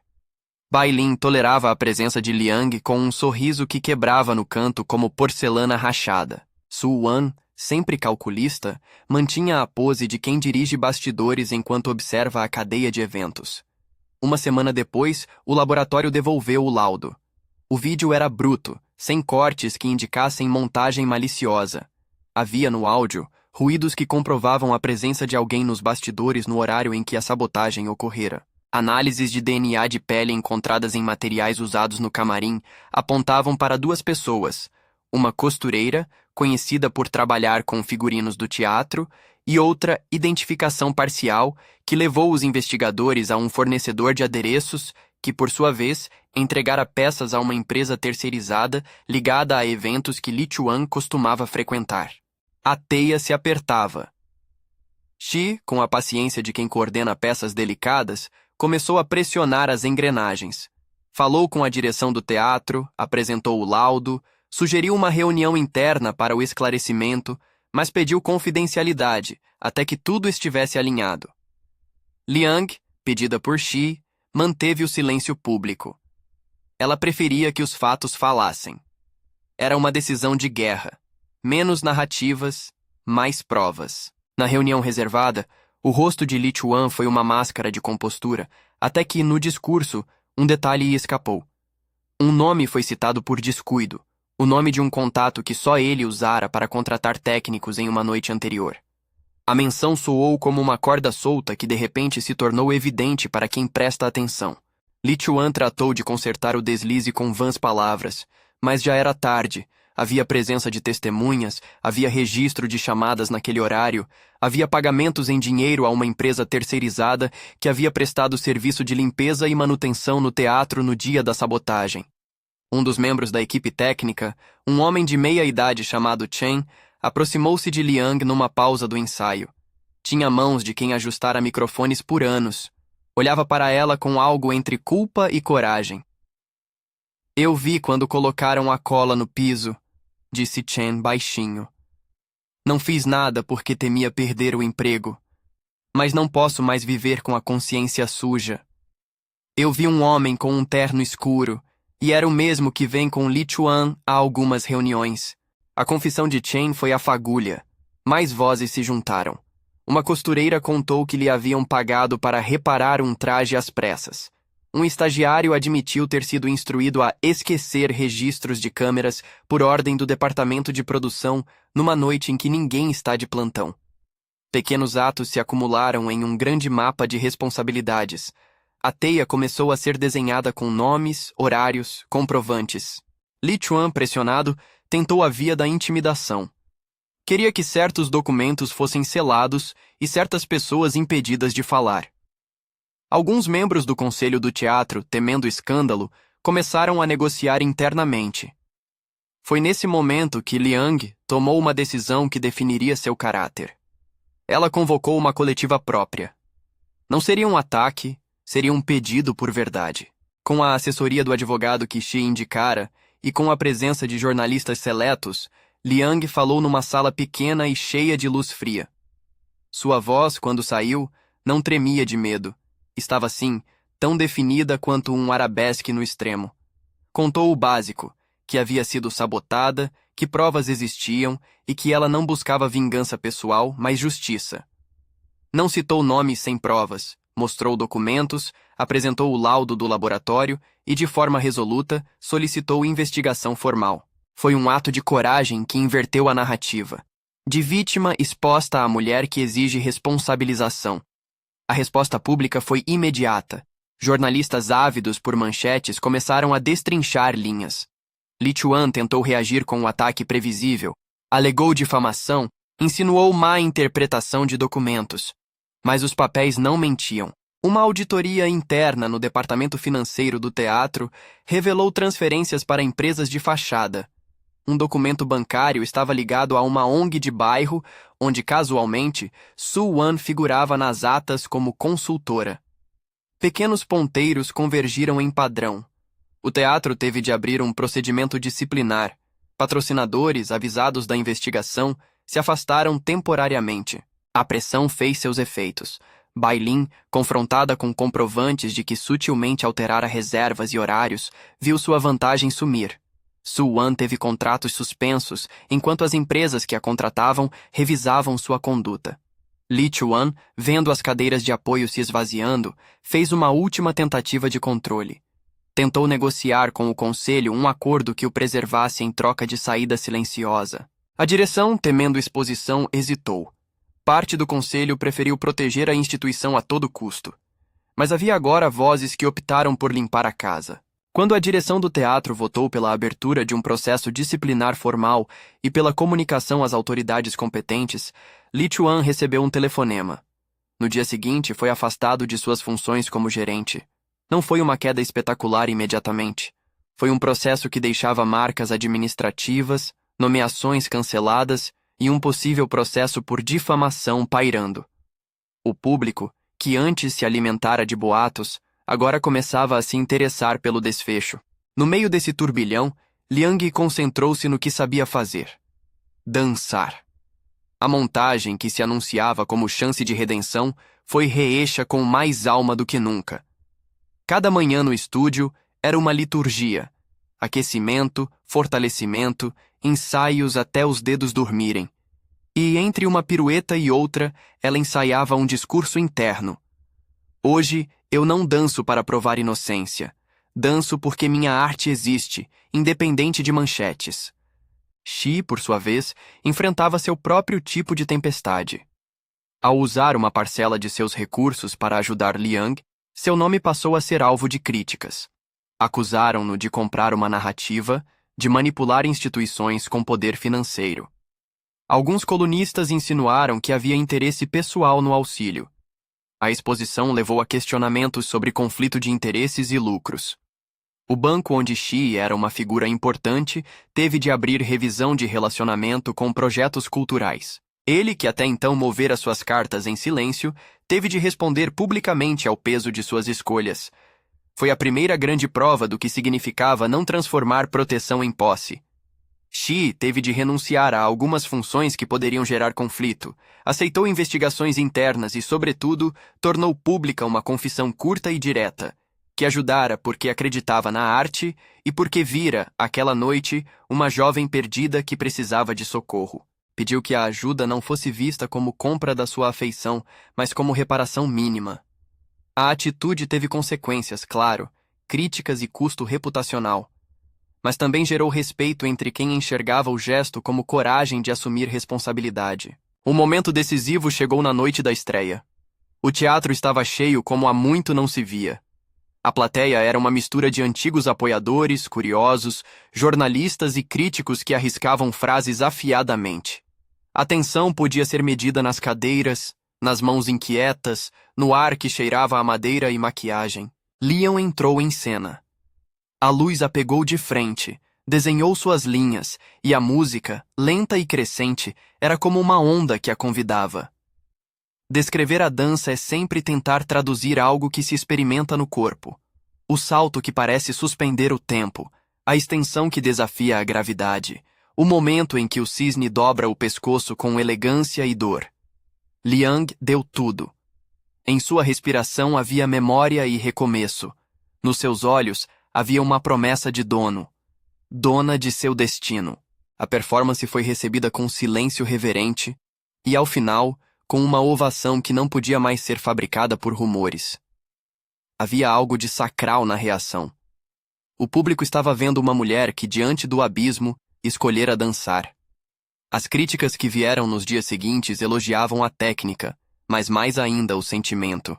Bai Lin tolerava a presença de Liang com um sorriso que quebrava no canto como porcelana rachada. Su Wan, sempre calculista, mantinha a pose de quem dirige bastidores enquanto observa a cadeia de eventos. Uma semana depois, o laboratório devolveu o laudo. O vídeo era bruto, sem cortes que indicassem montagem maliciosa. Havia no áudio ruídos que comprovavam a presença de alguém nos bastidores no horário em que a sabotagem ocorrera. Análises de DNA de pele encontradas em materiais usados no camarim apontavam para duas pessoas, uma costureira, conhecida por trabalhar com figurinos do teatro, e outra identificação parcial que levou os investigadores a um fornecedor de adereços que, por sua vez, entregara peças a uma empresa terceirizada ligada a eventos que Li Chuan costumava frequentar. A teia se apertava. Xi, com a paciência de quem coordena peças delicadas, começou a pressionar as engrenagens. Falou com a direção do teatro, apresentou o laudo, sugeriu uma reunião interna para o esclarecimento, mas pediu confidencialidade até que tudo estivesse alinhado. Liang, pedida por Xi, manteve o silêncio público. Ela preferia que os fatos falassem. Era uma decisão de guerra. Menos narrativas, mais provas. Na reunião reservada, o rosto de Li Chuan foi uma máscara de compostura, até que, no discurso, um detalhe escapou. Um nome foi citado por descuido, o nome de um contato que só ele usara para contratar técnicos em uma noite anterior. A menção soou como uma corda solta que de repente se tornou evidente para quem presta atenção. Li Chuan tratou de consertar o deslize com vãs palavras, mas já era tarde. Havia presença de testemunhas, havia registro de chamadas naquele horário, havia pagamentos em dinheiro a uma empresa terceirizada que havia prestado serviço de limpeza e manutenção no teatro no dia da sabotagem. Um dos membros da equipe técnica, um homem de meia idade chamado Chen, aproximou-se de Liang numa pausa do ensaio. Tinha mãos de quem ajustara microfones por anos. Olhava para ela com algo entre culpa e coragem. "Eu vi quando colocaram a cola no piso", disse Chen baixinho. Não fiz nada porque temia perder o emprego. Mas não posso mais viver com a consciência suja. Eu vi um homem com um terno escuro, e era o mesmo que vem com Li Chuan a algumas reuniões. A confissão de Chen foi a fagulha. Mais vozes se juntaram. Uma costureira contou que lhe haviam pagado para reparar um traje às pressas. Um estagiário admitiu ter sido instruído a esquecer registros de câmeras por ordem do departamento de produção numa noite em que ninguém está de plantão. Pequenos atos se acumularam em um grande mapa de responsabilidades. A teia começou a ser desenhada com nomes, horários, comprovantes. Li Chuan, pressionado, tentou a via da intimidação. Queria que certos documentos fossem selados e certas pessoas impedidas de falar. Alguns membros do conselho do teatro, temendo escândalo, começaram a negociar internamente. Foi nesse momento que Liang tomou uma decisão que definiria seu caráter. Ela convocou uma coletiva própria. Não seria um ataque, seria um pedido por verdade. Com a assessoria do advogado que Xi indicara e com a presença de jornalistas seletos, Liang falou numa sala pequena e cheia de luz fria. Sua voz, quando saiu, não tremia de medo. Estava, assim, tão definida quanto um arabesque no extremo. Contou o básico, que havia sido sabotada, que provas existiam e que ela não buscava vingança pessoal, mas justiça. Não citou nomes sem provas, mostrou documentos, apresentou o laudo do laboratório e, de forma resoluta, solicitou investigação formal. Foi um ato de coragem que inverteu a narrativa. De vítima exposta à mulher que exige responsabilização. A resposta pública foi imediata. Jornalistas ávidos por manchetes começaram a destrinchar linhas. Li Chuan tentou reagir com um ataque previsível, alegou difamação, insinuou má interpretação de documentos. Mas os papéis não mentiam. Uma auditoria interna no departamento financeiro do teatro revelou transferências para empresas de fachada. Um documento bancário estava ligado a uma ONG de bairro, onde, casualmente, Su Wan figurava nas atas como consultora. Pequenos ponteiros convergiram em padrão. O teatro teve de abrir um procedimento disciplinar. Patrocinadores, avisados da investigação, se afastaram temporariamente. A pressão fez seus efeitos. Bai Lin, confrontada com comprovantes de que sutilmente alterara reservas e horários, viu sua vantagem sumir. Su Wan teve contratos suspensos, enquanto as empresas que a contratavam revisavam sua conduta. Li Chuan, vendo as cadeiras de apoio se esvaziando, fez uma última tentativa de controle. Tentou negociar com o conselho um acordo que o preservasse em troca de saída silenciosa. A direção, temendo exposição, hesitou. Parte do conselho preferiu proteger a instituição a todo custo. Mas havia agora vozes que optaram por limpar a casa. Quando a direção do teatro votou pela abertura de um processo disciplinar formal e pela comunicação às autoridades competentes, Li Chuan recebeu um telefonema. No dia seguinte, foi afastado de suas funções como gerente. Não foi uma queda espetacular imediatamente. Foi um processo que deixava marcas administrativas, nomeações canceladas e um possível processo por difamação pairando. O público, que antes se alimentara de boatos, agora começava a se interessar pelo desfecho. No meio desse turbilhão, Liang concentrou-se no que sabia fazer: dançar. A montagem, que se anunciava como chance de redenção, foi reêxa com mais alma do que nunca. Cada manhã no estúdio era uma liturgia: aquecimento, fortalecimento, ensaios até os dedos dormirem. E entre uma pirueta e outra, ela ensaiava um discurso interno. Hoje, eu não danço para provar inocência. Danço porque minha arte existe, independente de manchetes. Xi, por sua vez, enfrentava seu próprio tipo de tempestade. Ao usar uma parcela de seus recursos para ajudar Liang, seu nome passou a ser alvo de críticas. Acusaram-no de comprar uma narrativa, de manipular instituições com poder financeiro. Alguns colunistas insinuaram que havia interesse pessoal no auxílio. A exposição levou a questionamentos sobre conflito de interesses e lucros. O banco onde Xi era uma figura importante teve de abrir revisão de relacionamento com projetos culturais. Ele, que até então movera suas cartas em silêncio, teve de responder publicamente ao peso de suas escolhas. Foi a primeira grande prova do que significava não transformar proteção em posse. Shi teve de renunciar a algumas funções que poderiam gerar conflito, aceitou investigações internas e, sobretudo, tornou pública uma confissão curta e direta, que ajudara porque acreditava na arte e porque vira, aquela noite, uma jovem perdida que precisava de socorro. Pediu que a ajuda não fosse vista como compra da sua afeição, mas como reparação mínima. A atitude teve consequências, claro, críticas e custo reputacional, mas também gerou respeito entre quem enxergava o gesto como coragem de assumir responsabilidade. O momento decisivo chegou na noite da estreia. O teatro estava cheio como há muito não se via. A plateia era uma mistura de antigos apoiadores, curiosos, jornalistas e críticos que arriscavam frases afiadamente. A tensão podia ser medida nas cadeiras, nas mãos inquietas, no ar que cheirava a madeira e maquiagem. Leon entrou em cena. A luz a pegou de frente, desenhou suas linhas, e a música, lenta e crescente, era como uma onda que a convidava. Descrever a dança é sempre tentar traduzir algo que se experimenta no corpo. O salto que parece suspender o tempo, a extensão que desafia a gravidade, o momento em que o cisne dobra o pescoço com elegância e dor. Liang deu tudo. Em sua respiração havia memória e recomeço. Nos seus olhos havia uma promessa de dono. Dona de seu destino. A performance foi recebida com silêncio reverente e, ao final, com uma ovação que não podia mais ser fabricada por rumores. Havia algo de sacral na reação. O público estava vendo uma mulher que, diante do abismo, escolhera dançar. As críticas que vieram nos dias seguintes elogiavam a técnica, mas mais ainda o sentimento.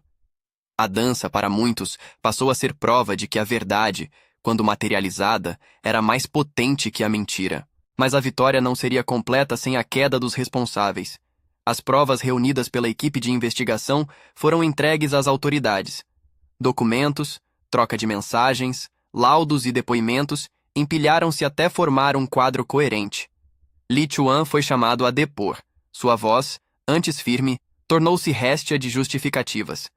A dança, para muitos, passou a ser prova de que a verdade, quando materializada, era mais potente que a mentira. Mas a vitória não seria completa sem a queda dos responsáveis. As provas reunidas pela equipe de investigação foram entregues às autoridades. Documentos, troca de mensagens, laudos e depoimentos empilharam-se até formar um quadro coerente. Li Chuan foi chamado a depor. Sua voz, antes firme, tornou-se réstia de justificativas.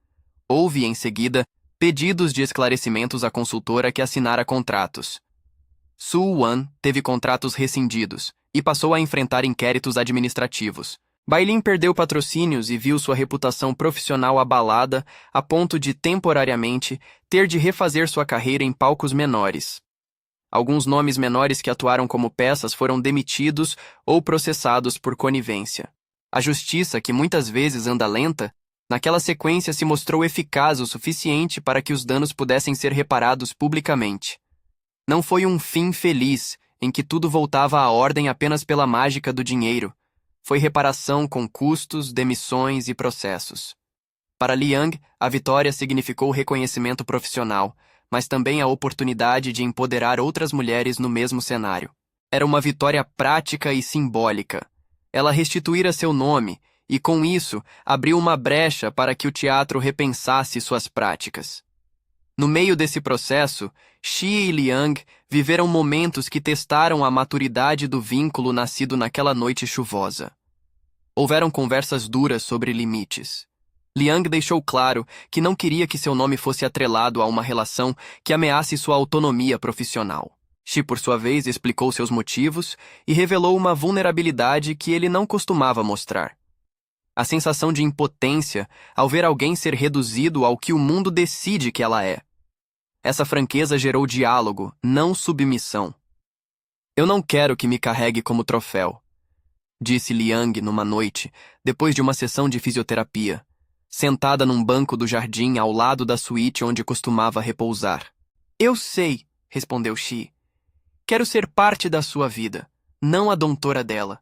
Houve, em seguida, pedidos de esclarecimentos à consultora que assinara contratos. Su Wan teve contratos rescindidos e passou a enfrentar inquéritos administrativos. Bailin perdeu patrocínios e viu sua reputação profissional abalada a ponto de, temporariamente, ter de refazer sua carreira em palcos menores. Alguns nomes menores que atuaram como peças foram demitidos ou processados por conivência. A justiça, que muitas vezes anda lenta, naquela sequência se mostrou eficaz o suficiente para que os danos pudessem ser reparados publicamente. Não foi um fim feliz, em que tudo voltava à ordem apenas pela mágica do dinheiro. Foi reparação com custos, demissões e processos. Para Liang, a vitória significou reconhecimento profissional, mas também a oportunidade de empoderar outras mulheres no mesmo cenário. Era uma vitória prática e simbólica. Ela restituíra seu nome e, com isso, abriu uma brecha para que o teatro repensasse suas práticas. No meio desse processo, Xi e Liang viveram momentos que testaram a maturidade do vínculo nascido naquela noite chuvosa. Houveram conversas duras sobre limites. Liang deixou claro que não queria que seu nome fosse atrelado a uma relação que ameace sua autonomia profissional. Xi, por sua vez, explicou seus motivos e revelou uma vulnerabilidade que ele não costumava mostrar. A sensação de impotência ao ver alguém ser reduzido ao que o mundo decide que ela é. Essa franqueza gerou diálogo, não submissão. Eu não quero que me carregue como troféu, disse Liang numa noite, depois de uma sessão de fisioterapia, sentada num banco do jardim ao lado da suíte onde costumava repousar. Eu sei, respondeu Xi. Quero ser parte da sua vida, não a doutora dela.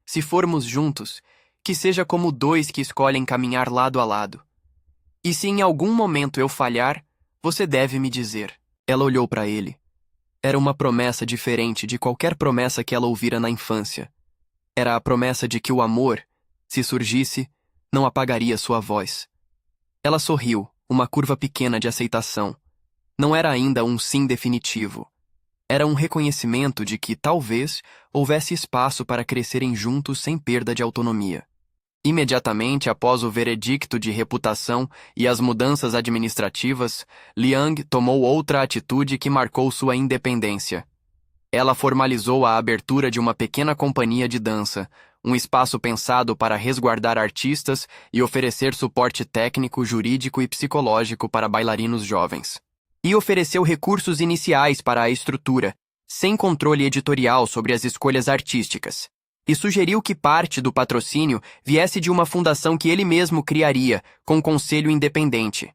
Se formos juntos, que seja como dois que escolhem caminhar lado a lado. E se em algum momento eu falhar, você deve me dizer. Ela olhou para ele. Era uma promessa diferente de qualquer promessa que ela ouvira na infância. Era a promessa de que o amor, se surgisse, não apagaria sua voz. Ela sorriu, uma curva pequena de aceitação. Não era ainda um sim definitivo. Era um reconhecimento de que, talvez, houvesse espaço para crescerem juntos sem perda de autonomia. Imediatamente após o veredicto de reputação e as mudanças administrativas, Liang tomou outra atitude que marcou sua independência. Ela formalizou a abertura de uma pequena companhia de dança, um espaço pensado para resguardar artistas e oferecer suporte técnico, jurídico e psicológico para bailarinos jovens. E ofereceu recursos iniciais para a estrutura, sem controle editorial sobre as escolhas artísticas. E sugeriu que parte do patrocínio viesse de uma fundação que ele mesmo criaria, com conselho independente.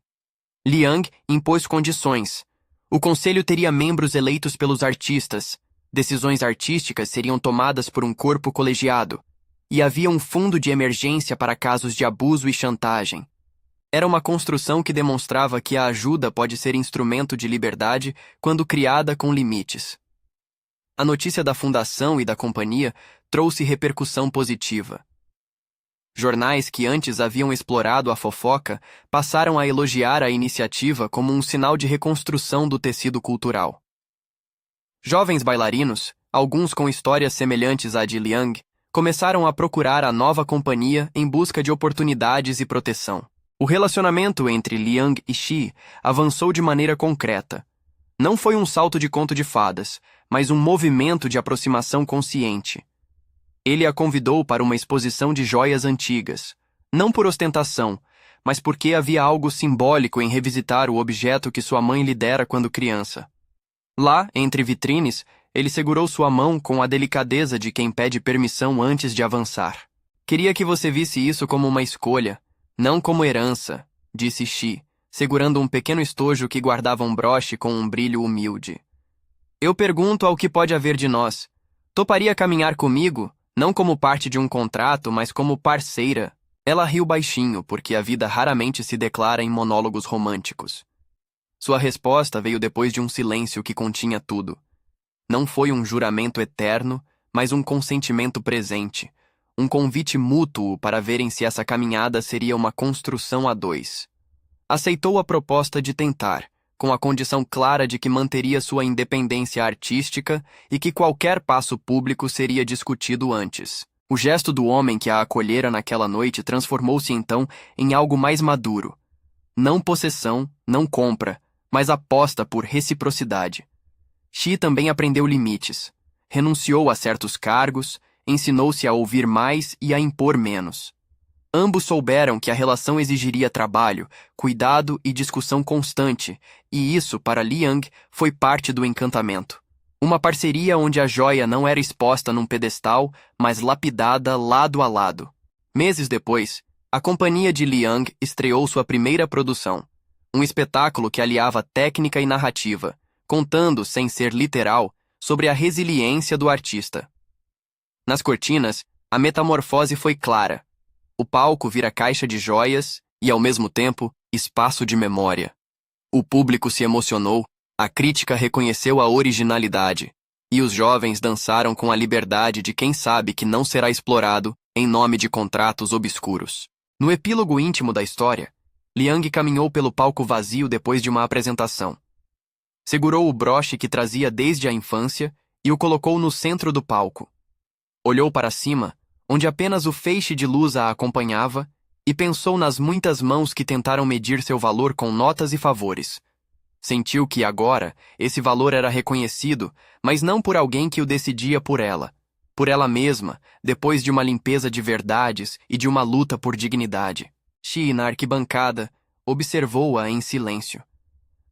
Liang impôs condições. O conselho teria membros eleitos pelos artistas, decisões artísticas seriam tomadas por um corpo colegiado, e havia um fundo de emergência para casos de abuso e chantagem. Era uma construção que demonstrava que a ajuda pode ser instrumento de liberdade quando criada com limites. A notícia da fundação e da companhia trouxe repercussão positiva. Jornais que antes haviam explorado a fofoca passaram a elogiar a iniciativa como um sinal de reconstrução do tecido cultural. Jovens bailarinos, alguns com histórias semelhantes à de Liang, começaram a procurar a nova companhia em busca de oportunidades e proteção. O relacionamento entre Liang e Xi avançou de maneira concreta. Não foi um salto de conto de fadas, mas um movimento de aproximação consciente. Ele a convidou para uma exposição de joias antigas, não por ostentação, mas porque havia algo simbólico em revisitar o objeto que sua mãe lhe dera quando criança. Lá, entre vitrines, ele segurou sua mão com a delicadeza de quem pede permissão antes de avançar. Queria que você visse isso como uma escolha, não como herança, disse Xi, segurando um pequeno estojo que guardava um broche com um brilho humilde. Eu pergunto ao que pode haver de nós. Toparia caminhar comigo, não como parte de um contrato, mas como parceira? Ela riu baixinho, porque a vida raramente se declara em monólogos românticos. Sua resposta veio depois de um silêncio que continha tudo. Não foi um juramento eterno, mas um consentimento presente, um convite mútuo para verem se essa caminhada seria uma construção a dois. Aceitou a proposta de tentar, com a condição clara de que manteria sua independência artística e que qualquer passo público seria discutido antes. O gesto do homem que a acolhera naquela noite transformou-se então em algo mais maduro. Não possessão, não compra, mas aposta por reciprocidade. Xi também aprendeu limites. Renunciou a certos cargos, ensinou-se a ouvir mais e a impor menos. Ambos souberam que a relação exigiria trabalho, cuidado e discussão constante, e isso, para Liang, foi parte do encantamento. Uma parceria onde a joia não era exposta num pedestal, mas lapidada lado a lado. Meses depois, a companhia de Liang estreou sua primeira produção, um espetáculo que aliava técnica e narrativa, contando, sem ser literal, sobre a resiliência do artista. Nas cortinas, a metamorfose foi clara. O palco vira caixa de joias e, ao mesmo tempo, espaço de memória. O público se emocionou, a crítica reconheceu a originalidade, e os jovens dançaram com a liberdade de quem sabe que não será explorado em nome de contratos obscuros. No epílogo íntimo da história, Liang caminhou pelo palco vazio depois de uma apresentação. Segurou o broche que trazia desde a infância e o colocou no centro do palco. Olhou para cima, onde apenas o feixe de luz a acompanhava, e pensou nas muitas mãos que tentaram medir seu valor com notas e favores. Sentiu que agora esse valor era reconhecido, mas não por alguém que o decidia por ela mesma, depois de uma limpeza de verdades e de uma luta por dignidade. Xi, na arquibancada, observou-a em silêncio.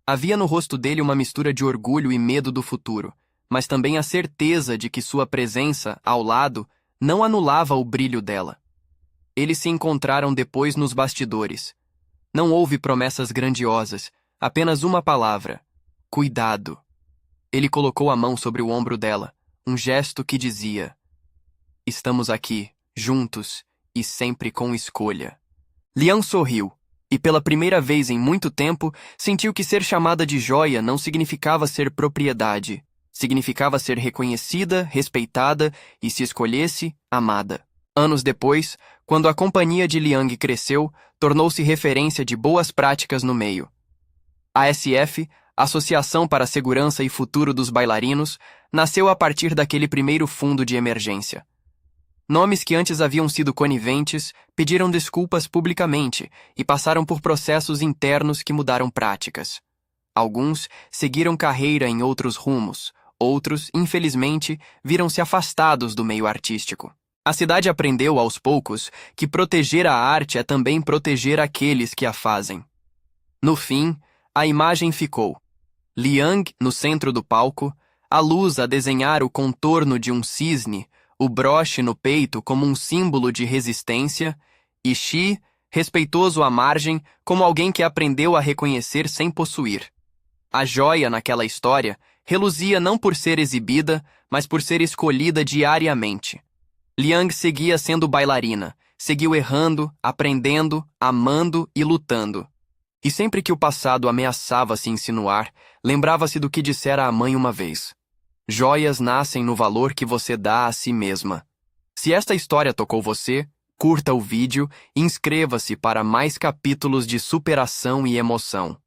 Havia no rosto dele uma mistura de orgulho e medo do futuro, mas também a certeza de que sua presença, ao lado, não anulava o brilho dela. Eles se encontraram depois nos bastidores. Não houve promessas grandiosas, apenas uma palavra: cuidado. Ele colocou a mão sobre o ombro dela, um gesto que dizia: estamos aqui, juntos, e sempre com escolha. Liang sorriu, e pela primeira vez em muito tempo, sentiu que ser chamada de joia não significava ser propriedade. Significava ser reconhecida, respeitada e, se escolhesse, amada. Anos depois, quando a companhia de Liang cresceu, tornou-se referência de boas práticas no meio. A ASF, Associação para a Segurança e Futuro dos Bailarinos, nasceu a partir daquele primeiro fundo de emergência. Nomes que antes haviam sido coniventes pediram desculpas publicamente e passaram por processos internos que mudaram práticas. Alguns seguiram carreira em outros rumos, Outros, infelizmente, viram-se afastados do meio artístico. A cidade aprendeu, aos poucos, que proteger a arte é também proteger aqueles que a fazem. No fim, a imagem ficou. Liang, no centro do palco, a luz a desenhar o contorno de um cisne, o broche no peito como um símbolo de resistência, e Xi, respeitoso à margem, como alguém que aprendeu a reconhecer sem possuir. A joia naquela história reluzia não por ser exibida, mas por ser escolhida diariamente. Liang seguia sendo bailarina, seguiu errando, aprendendo, amando e lutando. E sempre que o passado ameaçava se insinuar, lembrava-se do que dissera a mãe uma vez. Joias nascem no valor que você dá a si mesma. Se esta história tocou você, curta o vídeo e inscreva-se para mais capítulos de superação e emoção.